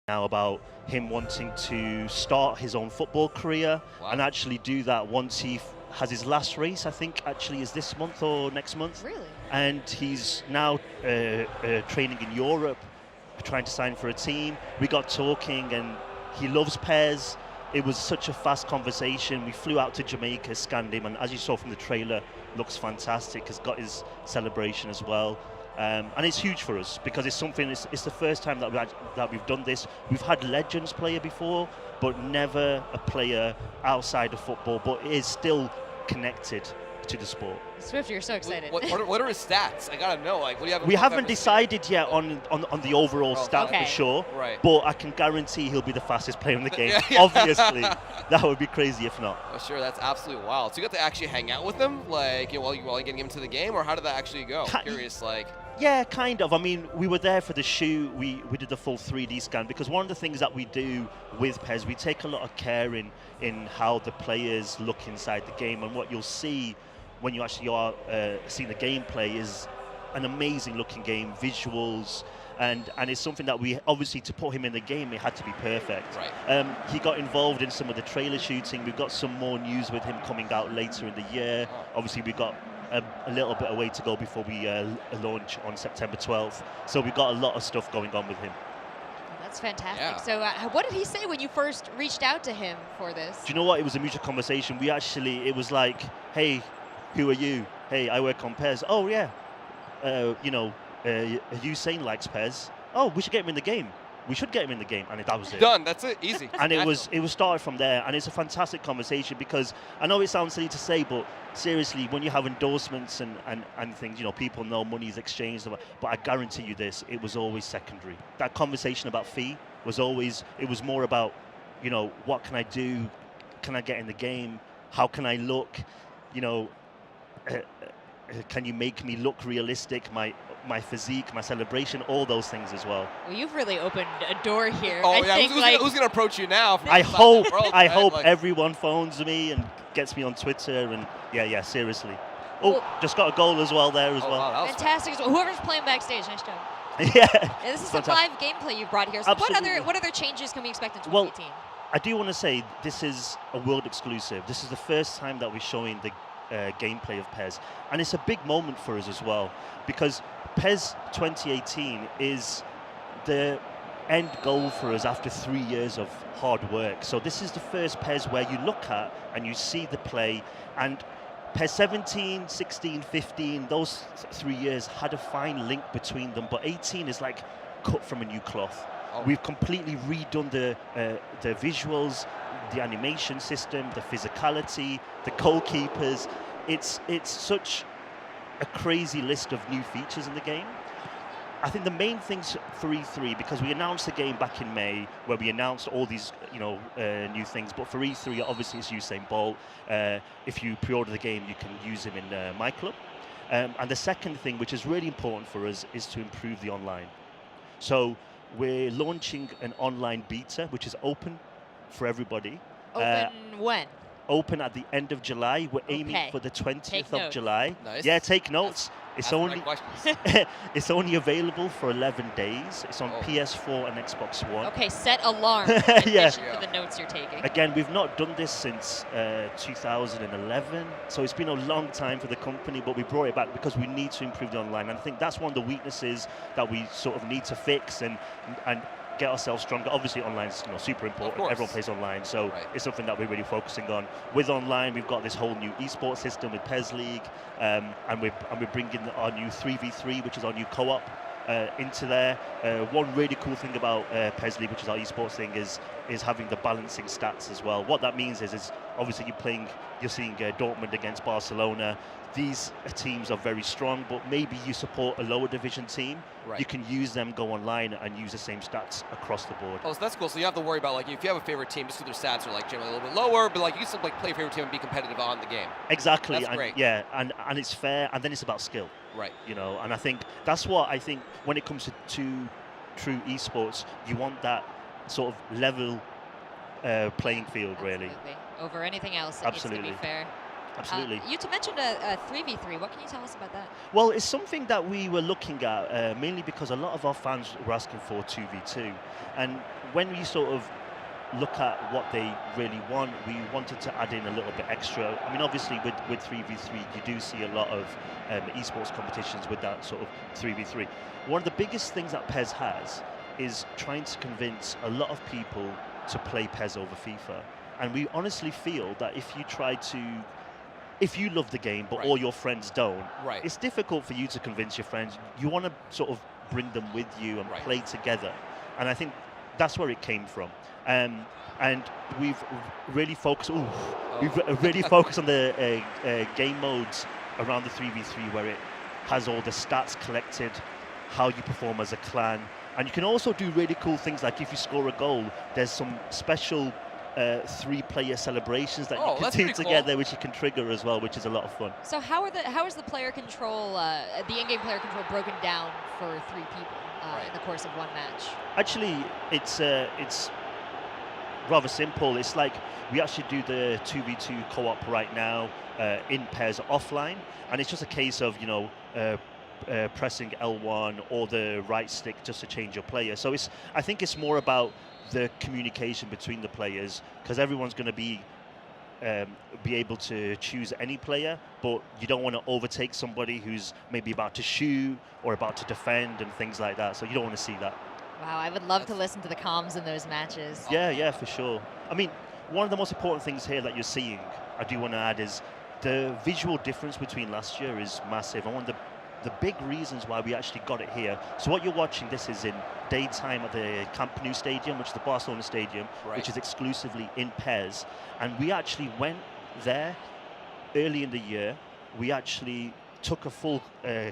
now about him wanting to start his own football career and actually do that once he has his last race. I think actually is this month or next month. Really? And he's now training in Europe, trying to sign for a team. We got talking, and he loves PES. It was such a fast conversation. We flew out to Jamaica, scanned him, and as you saw from the trailer, looks fantastic. Has got his celebration as well. And it's huge for us because it's something. It's the first time that we've done this. We've had legends player before, but never a player outside of football, but is still connected to the sport. Swift, you're so excited. What are his stats? I gotta know. Like, what do you have? We haven't decided yet on the overall stat for sure. Right. But I can guarantee he'll be the fastest player in the game. Obviously, that would be crazy if not. Oh, sure, that's absolutely wild. So you got to actually hang out with him, like, while you're getting him to the game, or how did that actually go? I'm curious, like. Yeah, kind of. I mean, we were there for the shoot. We did the full 3D scan because one of the things that we do with PES, we take a lot of care in how the players look inside the game, and what you'll see when you actually are seeing the gameplay is an amazing looking game, visuals, and it's something that we obviously, to put him in the game, it had to be perfect. Right. He got involved in some of the trailer shooting. We've got some more news with him coming out later in the year. Obviously, we've got a little bit of way to go before we launch on September 12th. So we've got a lot of stuff going on with him. That's fantastic. Yeah. So what did he say when you first reached out to him for this? Do you know what? It was a mutual conversation. It was like, hey, who are you? Hey, I work on PES. Oh, yeah. Usain likes PES. Oh, we should get him in the game. We should get him in the game, and that was it. Done. That's it. Easy. And it was started from there, and it's a fantastic conversation because I know it sounds silly to say, but seriously, when you have endorsements and things, people know money is exchanged. But I guarantee you this: it was always secondary. That conversation about fee was always. It was more about, what can I do? Can I get in the game? How can I look? Can you make me look realistic? My physique, my celebration, all those things as well. Well, you've really opened a door here. Oh, yeah. Who's gonna approach you now? I hope everyone phones me and gets me on Twitter, and yeah, seriously. Oh, just got a goal as well there as well. Wow, fantastic. Whoever's playing backstage, nice job. Yeah. This is some live gameplay you've brought here. So what other changes can we expect in 2018? Well, I do want to say this is a world exclusive. This is the first time that we're showing the gameplay of PES, and it's a big moment for us as well because PES 2018 is the end goal for us after 3 years of hard work. So this is the first PES where you look at and you see the play, and PES 17, 16, 15, those 3 years had a fine link between them, but 18 is like cut from a new cloth. We've completely redone the visuals, the animation system, the physicality, the goalkeepers. It's such a crazy list of new features in the game. I think the main things for E3, because we announced the game back in May, where we announced all these new things, but for E3, obviously it's Usain Bolt. If you pre-order the game, you can use him in My Club. And the second thing, which is really important for us, is to improve the online. So we're launching an online beta, which is open for everybody. Open when? Open at the end of July. We're aiming for the 20th of July. Nice. Yeah, take notes. It's only it's only available for 11 days. It's on PS4 and Xbox One. Okay, set alarm for the notes you're taking. Again, we've not done this since 2011, so it's been a long time for the company, but we brought it back because we need to improve the online. And I think that's one of the weaknesses that we sort of need to fix and get ourselves stronger. Obviously, online is super important. Everyone plays online, so it's something that we're really focusing on. With online, we've got this whole new esports system with PES League, and we're bringing our new 3v3, which is our new co-op, into there. One really cool thing about PES League, which is our esports thing, is having the balancing stats as well. What that means is obviously you're seeing Dortmund against Barcelona. These teams are very strong, but maybe you support a lower division team. You can use them, go online, and use the same stats across the board. Oh, so that's cool. So you have to worry about, like, if you have a favorite team, just because their stats are generally a little bit lower, but you can still play your favorite team and be competitive on the game. Exactly. That's great. Yeah, and it's fair, and then it's about skill. Right. And I think that's what I think when it comes to true esports, you want that sort of level playing field, really. Over anything else, it needs to be fair. absolutely. You mentioned a 3v3. What can you tell us about that? Well, it's something that we were looking at mainly because a lot of our fans were asking for 2v2. And when we sort of look at what they really want, we wanted to add in a little bit extra. I mean, obviously with 3v3, you do see a lot of esports competitions with that sort of 3v3. One of the biggest things that PES has is trying to convince a lot of people to play PES over FIFA. And we honestly feel that if you love the game, but all your friends don't, it's difficult for you to convince your friends. You want to sort of bring them with you and play together. And I think that's where it came from. And we've really focused. We've really focused on the game modes around the 3v3, where it has all the stats collected, how you perform as a clan, and you can also do really cool things like if you score a goal, there's some special 3-player celebrations that you can do together, which you can trigger as well, which is a lot of fun. So how is the player control, the in-game player control, broken down for 3 people in the course of one match? Actually, it's rather simple. It's like we actually do the 2v2 co-op right now in PES offline, and it's just a case of pressing L1 or the right stick just to change your player. So I think it's more about the communication between the players, because everyone's going to be able to choose any player, but you don't want to overtake somebody who's maybe about to shoot or about to defend and things like that. So you don't want to see that. Wow, I would love to listen to the comms in those matches. Yeah, for sure. I mean, one of the most important things here that you're seeing, I do want to add, is the visual difference between last year is massive. And one of the big reasons why we actually got it here. So what you're watching, this is in daytime at the Camp Nou Stadium, which is the Barcelona Stadium, which is exclusively in PES. And we actually went there early in the year. We actually took a full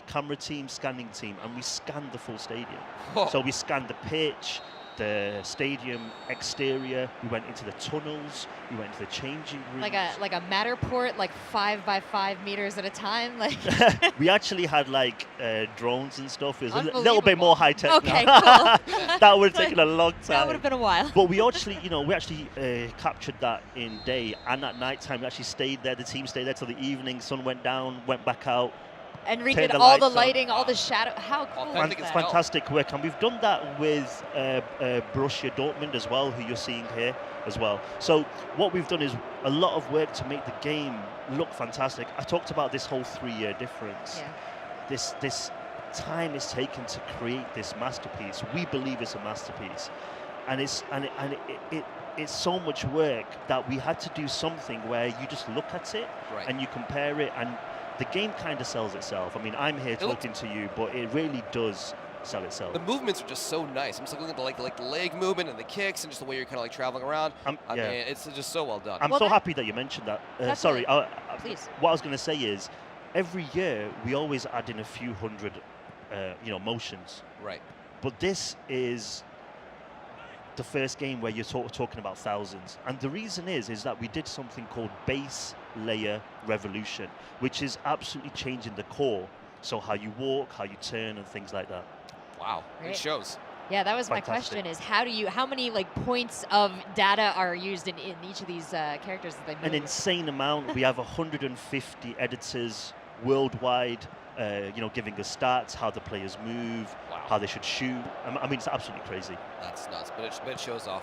camera team, scanning team, and we scanned the full stadium. So we scanned the pitch, the stadium exterior, we went into the tunnels, we went into the changing rooms. Like a Matterport, like 5 by 5 meters at a time? Like we actually had like drones and stuff. It was a little bit more high tech. Okay, now. cool. That would have taken a long time. That would have been a while. But we actually, captured that in day, and at night time we actually stayed there. The team stayed there till the evening. Sun went down, went back out. And redid all the lighting, all the shadow. How cool is that? It's fantastic work, and we've done that with Borussia Dortmund as well, who you're seeing here as well. So what we've done is a lot of work to make the game look fantastic. I talked about this whole 3-year difference. Yeah. This time is taken to create this masterpiece. We believe it's a masterpiece, and it's so much work that we had to do something where you just look at it and you compare it, and the game kind of sells itself. I mean, I'm here talking to you, but it really does sell itself. The movements are just so nice. I'm just looking at the leg movement and the kicks and just the way you're kind of like traveling around. I mean, it's just so well done. I'm so happy that you mentioned that. Sorry, please. What I was going to say is, every year we always add in a few hundred, motions. Right. But this is the first game where you're talking about thousands, and the reason is that we did something called base layer revolution, which is absolutely changing the core, so how you walk, how you turn, and things like that. Wow, it shows. Yeah, that was my question: is how many like points of data are used in each of these characters that they move? An insane amount. We have 150 editors worldwide, giving us stats, how the players move, how they should shoot. I mean, it's absolutely crazy. That's nuts, but it shows off.